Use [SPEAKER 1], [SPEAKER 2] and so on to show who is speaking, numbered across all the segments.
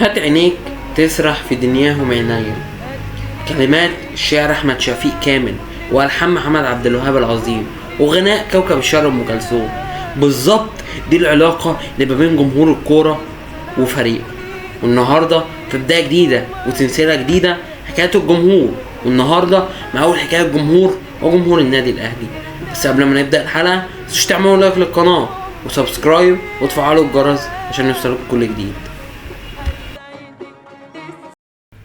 [SPEAKER 1] هات عينيك تسرح في دنياهم عينيا. كلمات الشاعر احمد شفيق كامل، والحان محمد عبد الوهاب العظيم، وغناء كوكب الشرق ام كلثوم. بالظبط دي العلاقه اللي ما بين جمهور الكوره وفريقه. والنهارده في بدايه جديده وسلسله جديده، حكايه الجمهور. والنهارده مع اول حكايه الجمهور وجمهور النادي الاهلي. بس قبل ما نبدا الحلقه مش تعملوا لايك للقناه وسبسكرايب وتفعلوا الجرس عشان يوصلكم كل جديد.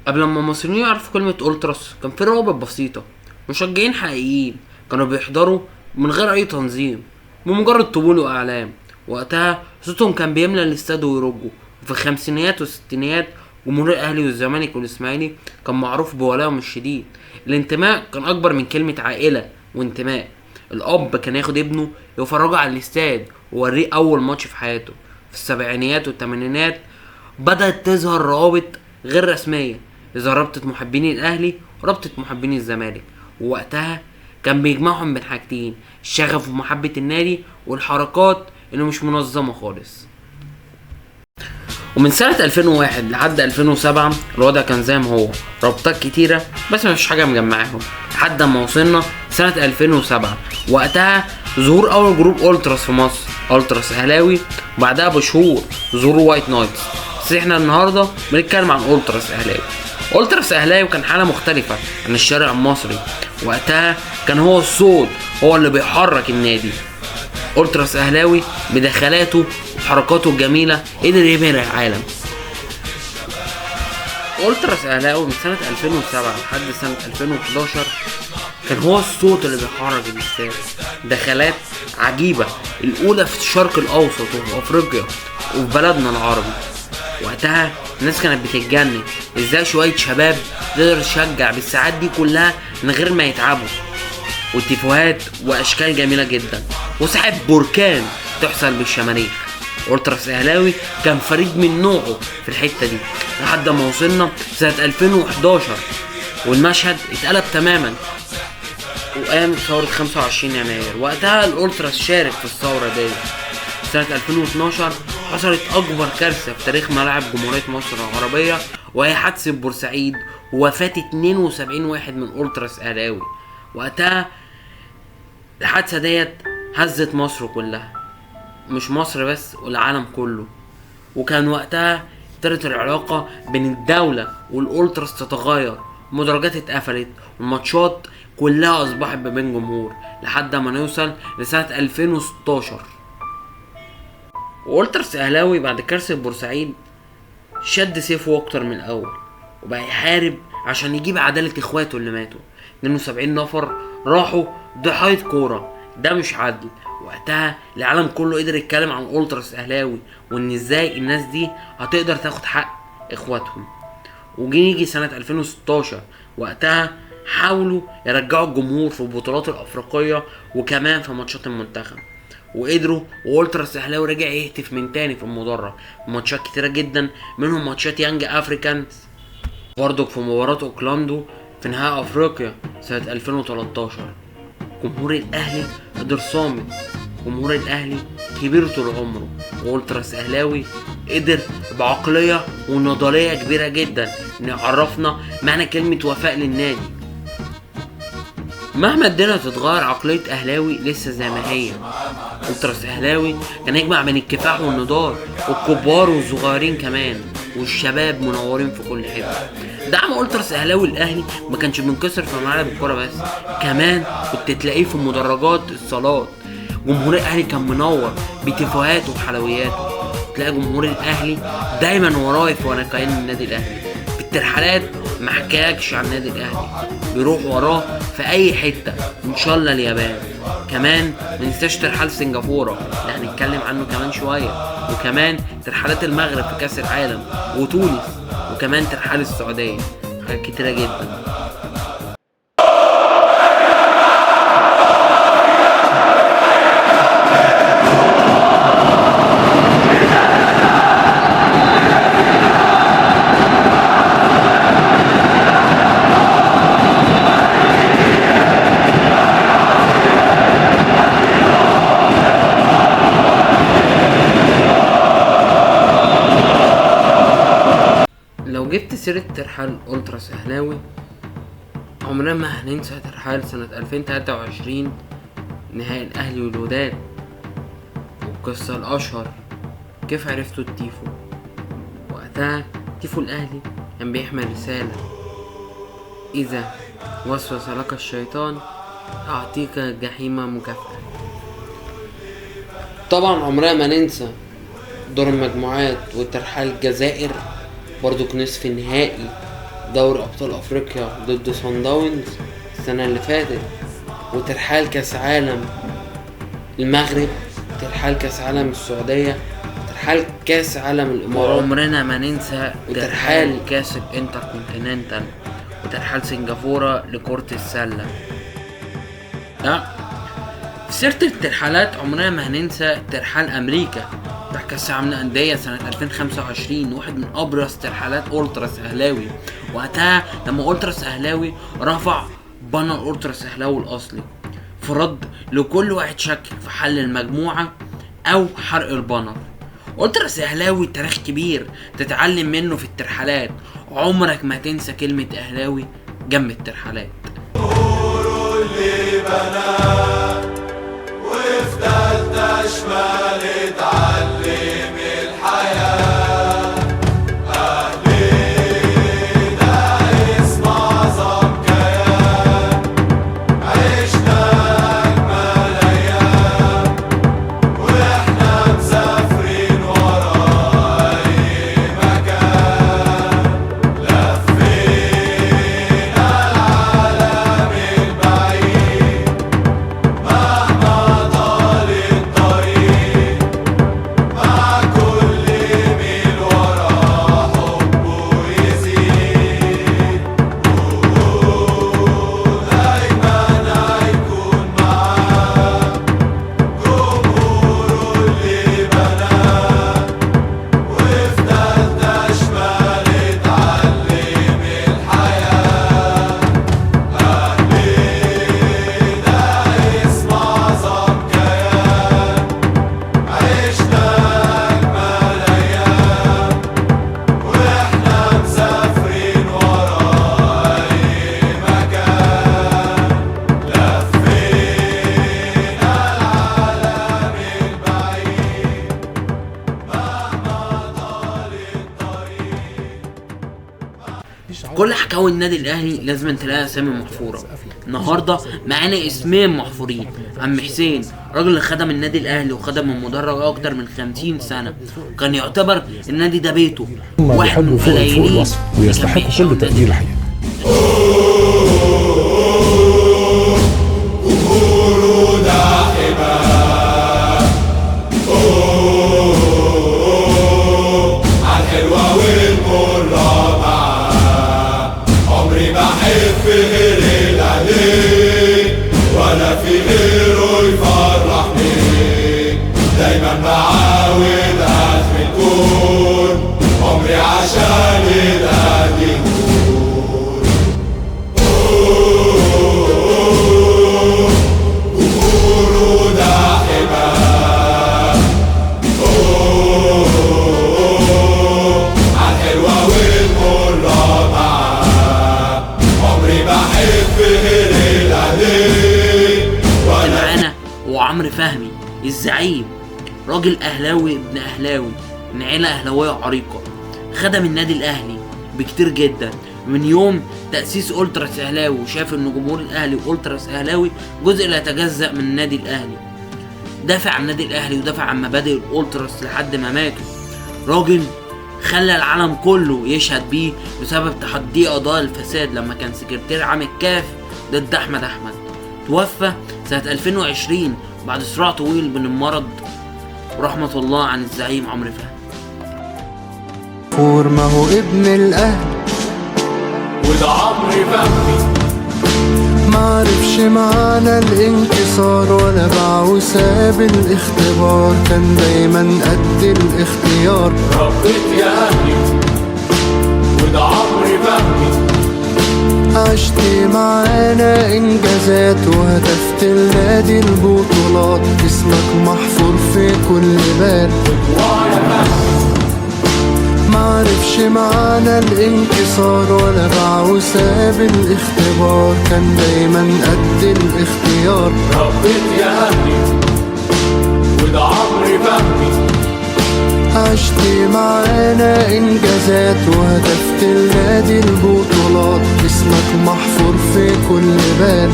[SPEAKER 1] قبل ما المصريين يعرفوا كلمة أولتراس كان في روابط بسيطة، مشجعين حقيقيين كانوا بيحضروا من غير أي تنظيم، بمجرد طبول وأعلام. وقتها صوتهم كان بيملى الاستاد ويرجوا. وفي الخمسينيات والستينيات جمهور الأهلي والزمالك والإسماعيلي كان معروف بولائهم الشديد. الانتماء كان أكبر من كلمة عائلة وانتماء. الأب كان ياخد ابنه يفرجه على الاستاد ووريه أول ماتش في حياته. في السبعينيات والثمانينات بدأت تظهر روابط غير رسمية، إذا رابطة محبين الأهلي ورابطة محبين الزمالك. ووقتها كان بيجمعهم بين حاجتين: الشغف ومحبة النادي، والحركات اللي مش منظمة خالص. ومن سنة 2001 لحد 2007 الوضع كان زي ما هو، رابطات كتيرة بس مفيش حاجة مجمعاهم، لحد ما وصلنا سنة 2007. وقتها ظهور أول جروب أولتراس في مصر، أولتراس أهلاوي، وبعدها بشهور ظهور وايت نايتس. بس احنا النهاردة بنتكلم عن أولتراس أهلاوي. أولتراس أهلاوي كان حالة مختلفة عن الشارع المصري. وقتها كان هو الصوت، هو اللي بيحرك النادي. أولتراس أهلاوي بدخلاته وحركاته الجميلة قدر يبهر العالم. أولتراس أهلاوي من سنة 2007 لحد سنة 2011 كان هو الصوت اللي بيحرك الاستاد. دخلات عجيبة، الأولى في الشرق الأوسط وفي أفريقيا وفي بلدنا العربي. وقتها الناس كانت بتتجنن ازاي شوية شباب تقدر تشجع بالساعات دي كلها من غير ما يتعبوا، وتيفوهات واشكال جميلة جدا، وساعات بركان تحصل بالشماريخ. أولتراس أهلاوي كان فريد من نوعه في الحتة دي، لحد ما وصلنا سنة 2011 والمشهد اتقلب تماما وقام ثورة 25 يناير. وقتها الأولتراس شارك في الثورة دي. سنة 2012 حصلت أكبر كارثة في تاريخ ملاعب جمهورية مصر العربية، وهي حادثة بورسعيد ووفاة 72 واحد من أولتراس أهلاوي. وقتها الحادثة ديت هزت مصر كلها، مش مصر بس والعالم كله. وكان وقتها ابتدت العلاقة بين الدولة والأولتراس تتغير، المدرجات اتقفلت والماتشات كلها أصبحت بين جمهور، لحد ما نوصل لسنة 2016. وأولتراس أهلاوي بعد كارثة بورسعيد شد سيفه أكتر من الأول، وبقى يحارب عشان يجيب عدالة إخواته اللي ماتوا. 72 نفر راحوا ضحاية كورة، ده مش عدل. وقتها العالم كله قدر يتكلم عن أولتراس أهلاوي، وإن إزاي الناس دي هتقدر تاخد حق إخواتهم. وجي سنة 2016 وقتها حاولوا يرجعوا الجمهور في البطولات الأفريقية وكمان في ماتشات المنتخب، وقدروا. وأولتراس أهلاوي رجع يهتف من تاني في المدرج ماتشات كتيرة جدا، منهم ماتشات يانج أفريكانز، برضو في مباراة أوكلاندو في نهائي أفريقيا سنة 2013. جمهور الأهلي قدر صامد، جمهور الأهلي كبير طول عمره. وأولتراس أهلاوي قدر بعقلية ونضالية كبيرة جدا إن يعرفنا معنى كلمة وفاء للنادي. مهما الدنيا تتغير، عقلية أهلاوي لسه زي ما هي. أولتراس أهلاوي كان يجمع بين الكفاح والنضال، والكبار والصغيرين كمان، والشباب منورين في كل حته. دعم أولتراس أهلاوي الأهلي ما كانش بينكسر في ملعب الكوره بس، كمان كنت تلاقيه في مدرجات الصالات. جمهور الأهلي كان منور بتفاهاته وحلوياته. تلاقي جمهور الأهلي دايما ورايف وانا كيان النادي الأهلي. في الترحالات ما حكاكش عن النادي الأهلي، بيروح وراه في أي حتة، إن شاء الله اليابان. كمان مننساش ترحال سنغافورة اللي هنتكلم عنه كمان شوية، وكمان ترحالات المغرب في كأس العالم، وتونس، وكمان ترحال السعودية. حاجات كتيرة جدا. سيرة ترحال أولتراس أهلاوي، عمرنا ما هننسى ترحال سنة 2023 نهائي الأهلي والوداد، والقصة الأشهر كيف عرفتوا التيفو. وقتها تيفو الأهلي كان بيحمل رسالة: إذا وسوس لك الشيطان أعطيك الجحيم مكافأة. طبعا عمرنا ما ننسى دور المجموعات وترحال الجزائر برضو نصف نهائي دوري أبطال أفريقيا ضد صن داونز السنة اللي فاتت، وترحال كاس عالم المغرب، ترحال كاس عالم السعودية، ترحال كاس عالم الإمارات. عمرنا ما ننسى ترحال كاس الانتركونتيننتال وترحال سنغافورة لكرة السلة. في سيرة الترحالات عمرنا ما هننسى ترحال أمريكا راح كاس العالم للأندية سنة 2025، واحد من أبرز ترحالات أولتراس أهلاوي. وقتها لما أولتراس أهلاوي رفع بانر أولتراس أهلاوي الأصلي في رد لكل واحد شك في حل المجموعة أو حرق البانر. أولتراس أهلاوي تاريخ كبير تتعلم منه في الترحالات، عمرك ما تنسى كلمة أهلاوي جنب الترحالات.
[SPEAKER 2] شمال اتعلم الحياة، أهلي ده اسم أعظم كيان، عشنا أجمل أيام وإحنا مسافرين ورا أي مكان، لفينا العالم البعيد مهما طال الطريق، مع كل ميل ورا حبه يزيد، ودايما هيكون معاه جمهوره اللي بناه، وفي تالتة شمال اتعلم الحياة، أهلي ده اسم أعظم كيان، عشنا أجمل أيام وإحنا مسافرين ورا أي مكان، لفينا العالم البعيد مهما طال الطريق.
[SPEAKER 1] كل حكاوي النادي الاهلي لازم تلاقي اسامي محفوره. النهارده معانا اسمين محفورين: عم حسين، راجل اللي خدم النادي الاهلي وخدم المدرج اكتر من 50 سنه، وكان يعتبر النادي ده بيته،
[SPEAKER 3] هم بيحبوا فوق الوصف ويستحقوا كل تقدير الحقيقة.
[SPEAKER 2] عالحلوة والمرة معاه، عمري ما أحب غير الأهلي ولا في غيره يفرحني، دايما معاه والأهل الكون، عمري عشان الأهلي يكون. جمهوره ده حماه، عالحلوة والمرة معاه، عمري ما أحب غير الأهلي ولا.
[SPEAKER 1] معانا وعمرو فهمي الزعيم، راجل اهلاوي ابن اهلاوي من عيله اهلاويه عريقه، خدم النادي الاهلي بكتير جدا من يوم تأسيس أولتراس أهلاوي، وشاف إن جمهور الأهلي وأولتراس أهلاوي جزء لا يتجزأ من النادي الأهلي. دافع عن النادي الأهلي ودافع عن مبادئ الأولتراس لحد ما ماتوا. راجل خلى العالم كله يشهد بيه بسبب تحدي قضاء الفساد لما كان سكرتير عام الكاف ضد أحمد. توفى سنة 2020 بعد صراع طويل بين المرض ورحمة الله عن الزعيم عمرو فهمي.
[SPEAKER 4] ما هو ابن الأهل
[SPEAKER 2] وده عمرو فهمي،
[SPEAKER 4] معرفش معنى الانكسار ولا باع وساب الاختبار، كان دايما قد الاختيار.
[SPEAKER 2] ربيت يا أهلي وده عمرو فهمي،
[SPEAKER 4] عشت معانا انجازات وهدفت النادي البطولات، اسمك محفور في كل بال. معرفش معنى الانكسار ولا باع وساب الاختبار، كان دايما قد الاختيار.
[SPEAKER 2] ربيت يا أهلي وده عمري فهمي،
[SPEAKER 4] عشت معانا انجازات وهدفت لنادي البطولات، اسمك محفور في كل بال.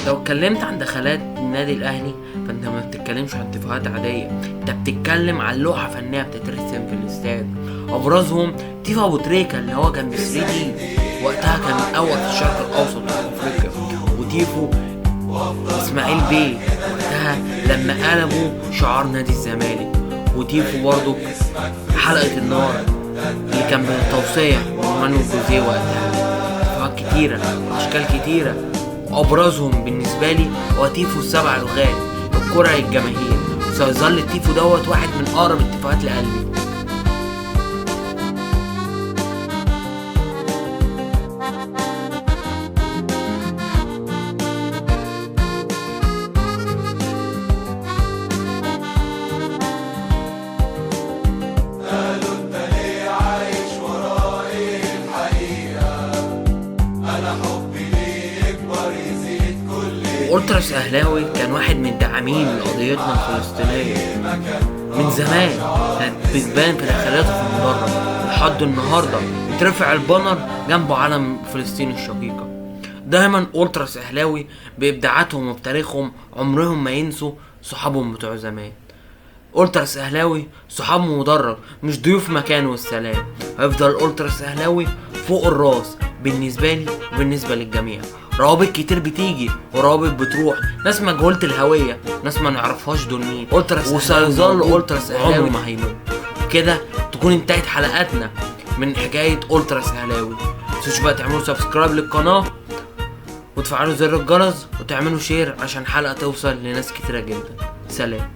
[SPEAKER 1] لو اتكلمت عن دخلات النادي الاهلي فانت ما بتتكلمش عن اتفاقات عاديه، انت بتتكلم عن لوحه فنيه بتترسم في الاستاد. ابرزهم تيفا ابو تريكه اللي هو كان ب3 دي، وقتها كان الاول في الشرق الاوسط وافريقيا، وتيفو اسماعيل بيه وقتها لما قلبوا شعار نادي الزمالك، وتيفو برضو حلقه النار اللي كان بالتوصيه ومانويل جوزيه وقتها. اتفاقات كتيره واشكال كتيره، ابرزهم بالنسبه لي هو تيفو السبع لغات الكره للجماهير، وسيظل التيفو دوت واحد من اقرب الاتفاقات لقلبي. أولتراس أهلاوي كان واحد من الداعمين لقضيتنا الفلسطينية من زمان، كانت بتبان في دخلاته في المدرج، لحد النهارده اترفع البانر جنبه علم فلسطين الشقيقة. دايما أولتراس أهلاوي بإبداعاتهم وبتاريخهم عمرهم ما ينسوا صحابهم بتوع زمان. أولتراس أهلاوي صحاب مدرج مش ضيوف مكان والسلام، هيفضل أولتراس أهلاوي فوق الراس بالنسبة لي وبالنسبة للجميع. روابط كتير بتيجي وروابط بتروح، ناس مجهولة الهوية، ناس ما نعرفهاش دول مين، أولتراس وسيظل أولتراس أهلاوي ما هيموت. كده تكون انتهت حلقاتنا من حكاية أولتراس أهلاوي. متنسوش بقى تعملوا سبسكرايب للقناة وتفعلوا زر الجرس وتعملوا شير عشان حلقة توصل لناس كتيرة جدا. سلام.